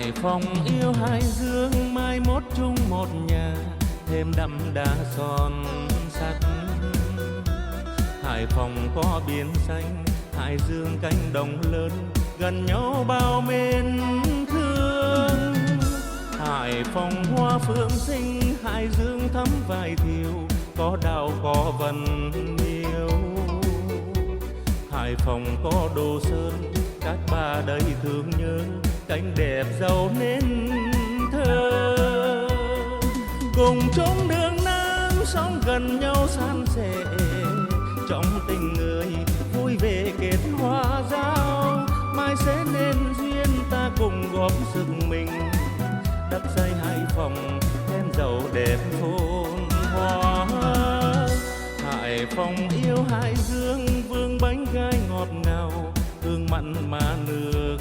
Hải Phòng yêu Hải Dương, mai mốt chung một nhà, thêm đậm đà son sắt. Hải Phòng có biển xanh, Hải Dương cánh đồng lớn, gần nhau bao mến thương. Hải Phòng hoa phượng xinh, Hải Dương thắm vài thiều, có đào có vần yêu. Hải Phòng có Đồ Sơn, các bà đầy thương nhớ, cảnh đẹp giàu nên thơ. Cùng chung đường Nam, sống gần nhau san sẻ, trong tình người vui về kết hoa giao. Mai sẽ nên duyên ta cùng góp sức mình, đắp xây Hải Phòng thêm giàu đẹp phồn hoa. Hải Phòng yêu Hải Dương, vương bánh gai ngọt ngào, hương mặn mà nước